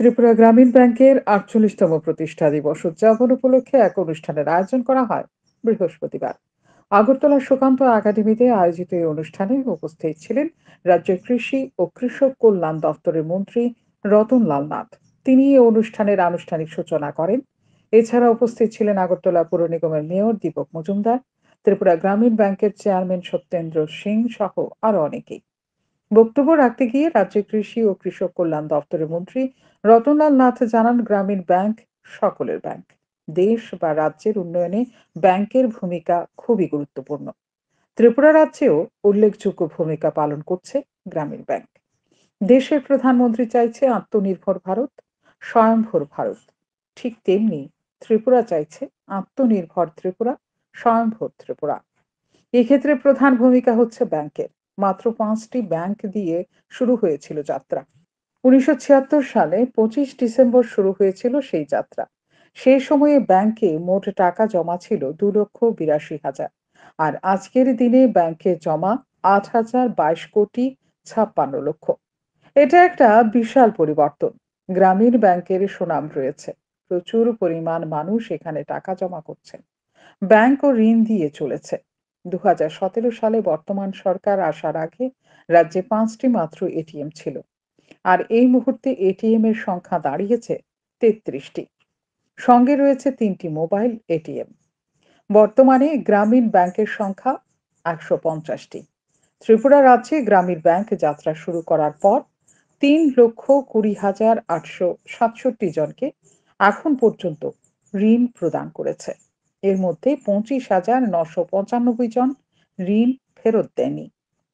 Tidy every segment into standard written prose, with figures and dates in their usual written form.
ত্রিপুরা গ্রামীণ ব্যাংকের ৪৮তম প্রতিষ্ঠা দিবস উদযাপন উপলক্ষে এক অনুষ্ঠানের আয়োজন করা হয় বৃহস্পতিবার। আগরতলার সুকান্ত একাডেমিতে আয়োজিত এই অনুষ্ঠানে উপস্থিত ছিলেন রাজ্যের কৃষি ও কৃষক কল্যাণ দপ্তরের মন্ত্রী রতনলাল নাথ। তিনি এই অনুষ্ঠানের আনুষ্ঠানিক সূচনা করেন। এছাড়া উপস্থিত ছিলেন আগরতলা পুর নিগমের মেয়র দীপক মজুমদার, ত্রিপুরা গ্রামীণ ব্যাংকের চেয়ারম্যান সত্যেন্দ্র সিং সহ আরো অনেকেই। বক্তব্য রাখতে গিয়ে রাজ্যের কৃষি ও কৃষক কল্যাণ দপ্তরের মন্ত্রী রতনলাল নাথ জানান, গ্রামীণ ব্যাংক সকলের ব্যাংক। দেশ বা রাজ্যের উন্নয়নে ব্যাংকের ভূমিকা খুবই গুরুত্বপূর্ণ। ত্রিপুরা রাজ্যেও উল্লেখযোগ্য ভূমিকা পালন করছে গ্রামীণ ব্যাংক। দেশের প্রধানমন্ত্রী চাইছে আত্মনির্ভর ভারত, স্বয়ংভর ভারত। ঠিক তেমনি ত্রিপুরা চাইছে আত্মনির্ভর ত্রিপুরা, স্বয়ংভর ত্রিপুরা। এক্ষেত্রে প্রধান ভূমিকা হচ্ছে ব্যাংকের। মাত্র ৫টি ব্যাংক দিয়ে শুরু হয়েছিল যাত্রা। ১৯৭৬ সালে ২৫ ডিসেম্বর শুরু হয়েছিল সেই যাত্রা। সেই সময়ে ব্যাংকে মোট টাকা জমা ছিল ২,৮২,০০০। আর আজকের দিনে ব্যাংকে জমা ৮,০২২,৫৬,০০,০০০। এটা একটা বিশাল পরিবর্তন। গ্রামীণ ব্যাংকের সুনাম রয়েছে। প্রচুর পরিমাণ মানুষ এখানে টাকা জমা করছেন। ব্যাংকও ঋণ দিয়ে চলেছে। ২০১৭ সালে বর্তমান সরকার আসার আগে রাজ্যে ৫টি মাত্র এটিএম ছিল। আর এই মুহূর্তে এটিএম এর সংখ্যা দাঁড়িয়েছে ৩৩টি। সঙ্গে রয়েছে ৩টি মোবাইল এটিএম। বর্তমানে গ্রামীণ ব্যাংকের সংখ্যা ১৫০টি। ত্রিপুরা রাজ্যে গ্রামীণ ব্যাংক যাত্রা শুরু করার পর ৩,২০,৮৬৭ জনকে এখন পর্যন্ত ঋণ প্রদান করেছে। এর মধ্যে ২৫,৯৯৫ জন ঋণ ফেরত দেয়নি।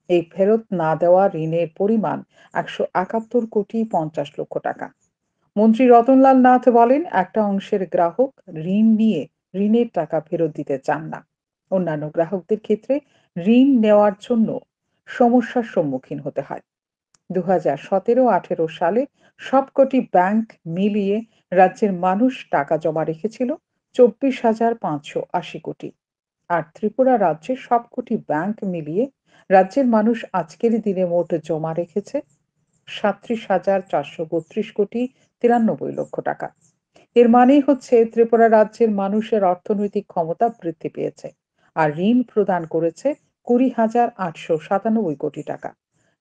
এই ফেরত না দেওয়া ঋণের পরিমাণ ১৭১,৫০,০০,০০০ টাকা। মন্ত্রী রতনলাল নাথ বলেন, একটা অংশের গ্রাহক ঋণ নিয়ে ঋণের টাকা ফেরত দিতে চান না। অন্যান্য গ্রাহকদের ক্ষেত্রে ঋণ নেওয়ার জন্য সমস্যার সম্মুখীন হতে হয়। ২০১৭-১৮ সালে সবকটি ব্যাংক মিলিয়ে রাজ্যের মানুষ টাকা জমা রেখেছিল ২৪,৫৮০ কোটি। আর ত্রিপুরা রাজ্যের সবকটি ব্যাংক মিলিয়ে রাজ্যের মানুষ আজকের দিনে মোট জমা রেখেছে ৩৭,৪৩২ কোটি ৯৩ লক্ষ টাকা। এর মানেই হচ্ছে ত্রিপুরা রাজ্যের মানুষের অর্থনৈতিক ক্ষমতা বৃদ্ধি পেয়েছে। আর ঋণ প্রদান করেছে ২০,৮৯৭ কোটি টাকা।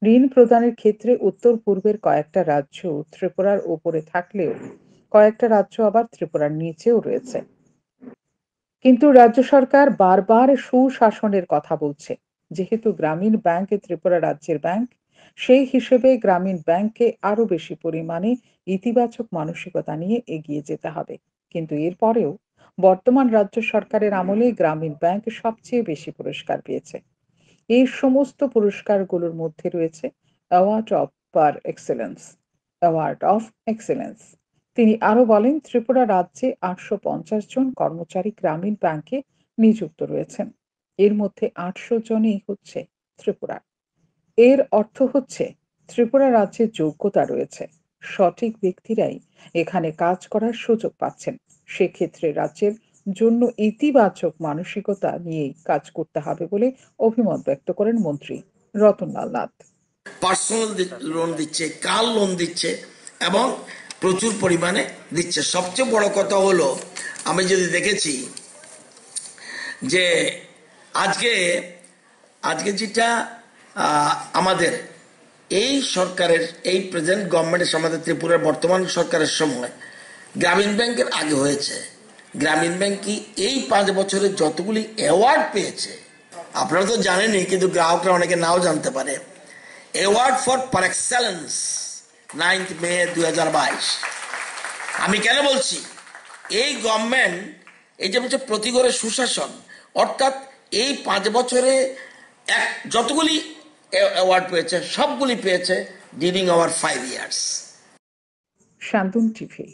ঋণ প্রদানের ক্ষেত্রে উত্তর পূর্বের কয়েকটা রাজ্য ত্রিপুরার উপরে থাকলেও কয়েকটা রাজ্য আবার ত্রিপুরার নিচেও রয়েছে। কিন্তু রাজ্য সরকার বারবার সুশাসনের কথা বলছে। যেহেতু গ্রামীণ ব্যাংক ত্রিপুরা রাজ্যের ব্যাংক, সেই হিসেবে গ্রামীণ ব্যাংককে আরো বেশি পরিমাণে ইতিবাচক মানসিকতা নিয়ে এগিয়ে যেতে হবে। কিন্তু এরপরেও বর্তমান রাজ্য সরকারের আমলে গ্রামীণ ব্যাংক সবচেয়ে বেশি পুরস্কার পেয়েছে। এই সমস্ত পুরস্কারগুলোর মধ্যে রয়েছে অ্যাওয়ার্ড অফ এক্সেলেন্স। তিনি আরো বলেন, ত্রিপুরা রাজ্যে ৮৫০ জন কর্মচারী গ্রামীণ ব্যাংকে নিযুক্ত রয়েছেন। এর মধ্যে ৮০০ জনই হচ্ছে ত্রিপুরার। এর অর্থ হচ্ছে ত্রিপুরা রাজ্যে যোগ্যতা রয়েছে। সঠিক ব্যক্তিরাই এখানে কাজ করার সুযোগ পাচ্ছেন। সেক্ষেত্রে রাজ্যের জন্য ইতিবাচক মানসিকতা নিয়েই কাজ করতে হবে বলে অভিমত ব্যক্ত করেন মন্ত্রী রতনলাল নাথ। পার্সোনাল লোন দিচ্ছে, কার লোন দিচ্ছে এবং প্রচুর পরিমাণে দিচ্ছে। সবচেয়ে বড় কথা হলো, আমি যদি দেখেছি যে আজকে আজকে যেটা আমাদের এই সরকারের, এই প্রেজেন্ট গভর্নমেন্টের, আমাদের ত্রিপুরার বর্তমান সরকারের সময় গ্রামীণ ব্যাংকের আগে হয়েছে। গ্রামীণ ব্যাংক কি এই 5 বছরে যতগুলি অ্যাওয়ার্ড পেয়েছে আপনারা তো জানেনই, কিন্তু গ্রাহকরা অনেকে নাও জানতে পারে। অ্যাওয়ার্ড ফর পার এক্সেলেন্স 9 মে 2022। আমি কেন বলছি, এই গভর্নমেন্ট, এই যে বলছে প্রতি ঘরে সুশাসন, অর্থাৎ এই 5 বছরে যতগুলি অ্যাওয়ার্ড পেয়েছে সবগুলি পেয়েছে ডিউরিং আওয়ার 5 ইয়ার্স। শান্তন টিভি।